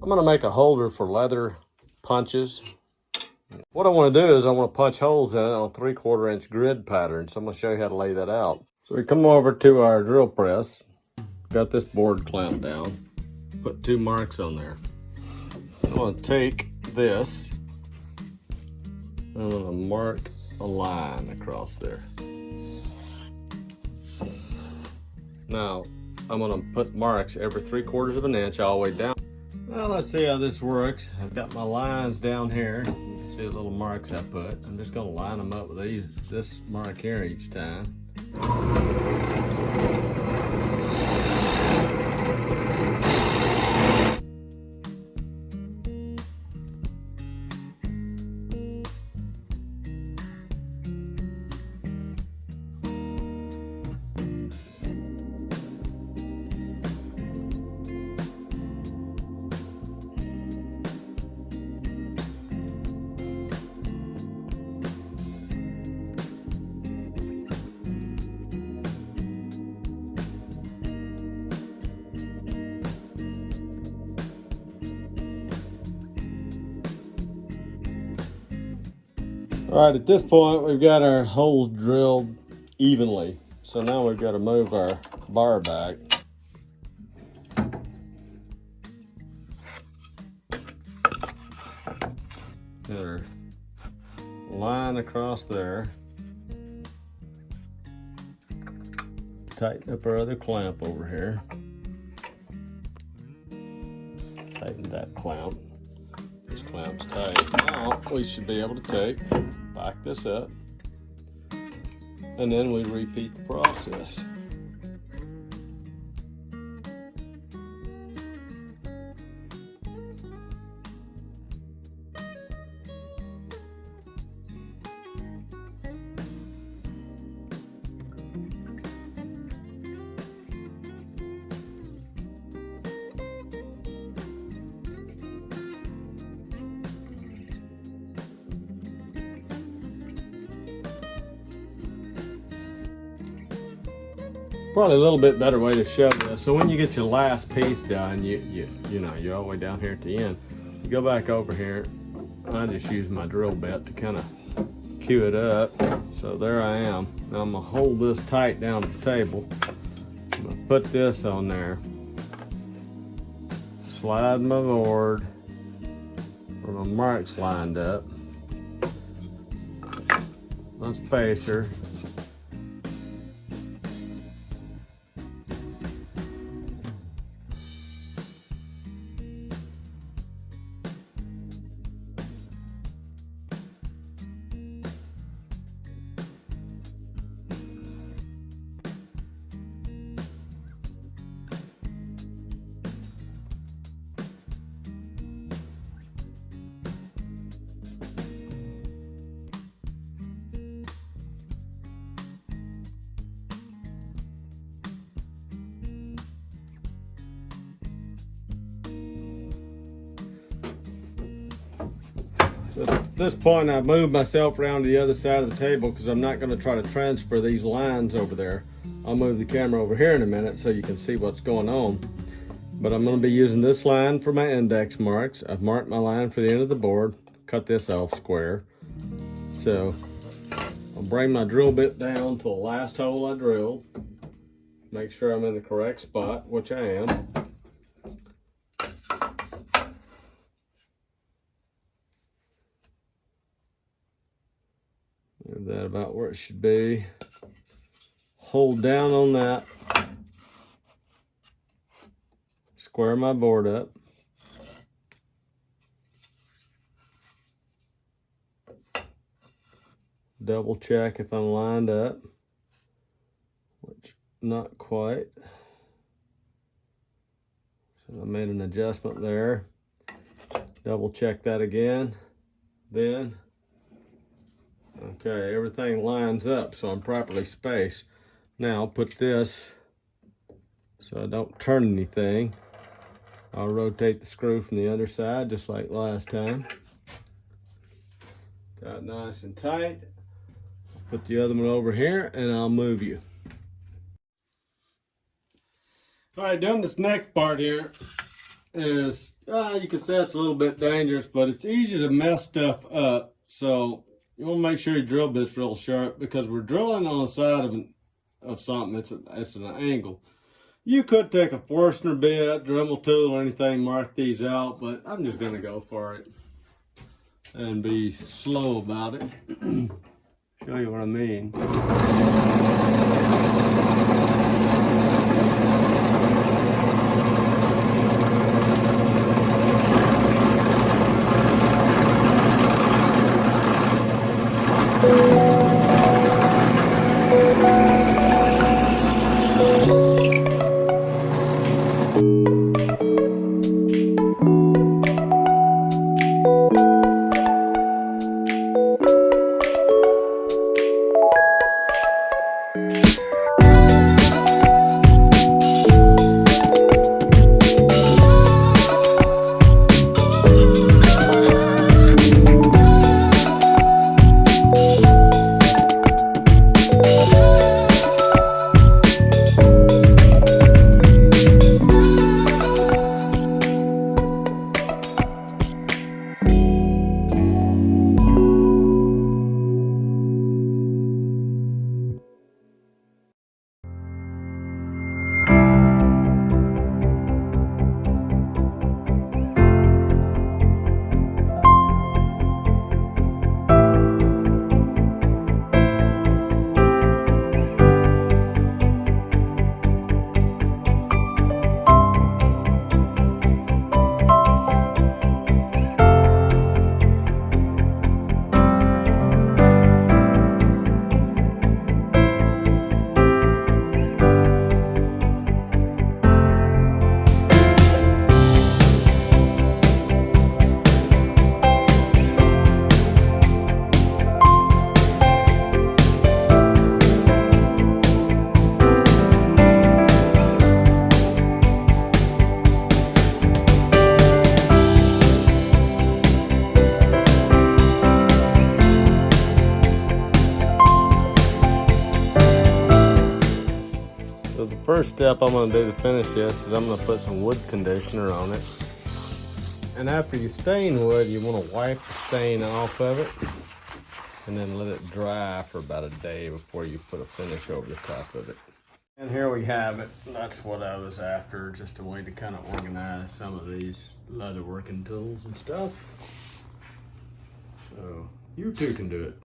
I'm gonna make a holder for leather punches. What I want to do is I want to punch holes in it on a 3/4 inch grid pattern. So I'm gonna show you how to lay that out. So we come over to our drill press. Got this board clamped down. Put 2 marks on there. I'm gonna take this. I'm gonna mark a line across there. Now, I'm gonna put marks every 3/4 of an inch all the way down. Well, let's see how this works. I've got my lines down here. You can see the little marks I put. I'm just gonna line them up with this mark here each time. All right, at this point, we've got our holes drilled evenly. So now we've got to move our bar back. Got our line across there. Tighten up our other clamp over here. Tighten that clamp. This clamp's tight. Now we should be able to back this up, and then we repeat the process. Probably a little bit better way to show this. So when you get your last piece done, you're all the way down here at the end. You go back over here. I just use my drill bit to kind of cue it up. So there I am. Now I'm gonna hold this tight down at the table. I'm gonna put this on there. Slide my board where my marks lined up. My spacer. So at this point, I've moved myself around to the other side of the table because I'm not going to try to transfer these lines over there. I'll move the camera over here in a minute so you can see what's going on. But I'm going to be using this line for my index marks. I've marked my line for the end of the board, cut this off square. So I'll bring my drill bit down to the last hole I drilled. Make sure I'm in the correct spot, which I am. Move that about where it should be. Hold down on that. Square my board up. Double check if I'm lined up, which not quite. So I made an adjustment there. Double check that again. Then okay, everything lines up, so I'm properly spaced. Now I'll put this so I don't turn anything. I'll rotate the screw from the other side just like last time. Got it nice and tight. Put the other one over here and I'll move you. All right, doing this next part here is You can say it's a little bit dangerous, but it's easy to mess stuff up. So you want to make sure your drill bit's real sharp, because we're drilling on the side of something. It's an angle. You could take a Forstner bit, Dremel tool, or anything, mark these out, but I'm just gonna go for it and be slow about it. Show you what I mean. So the first step I'm going to do to finish this is I'm going to put some wood conditioner on it. And after you stain wood, you want to wipe the stain off of it and then let it dry for about a day before you put a finish over the top of it. And here we have it. That's what I was after, just a way to kind of organize some of these leather working tools and stuff. So you too can do it.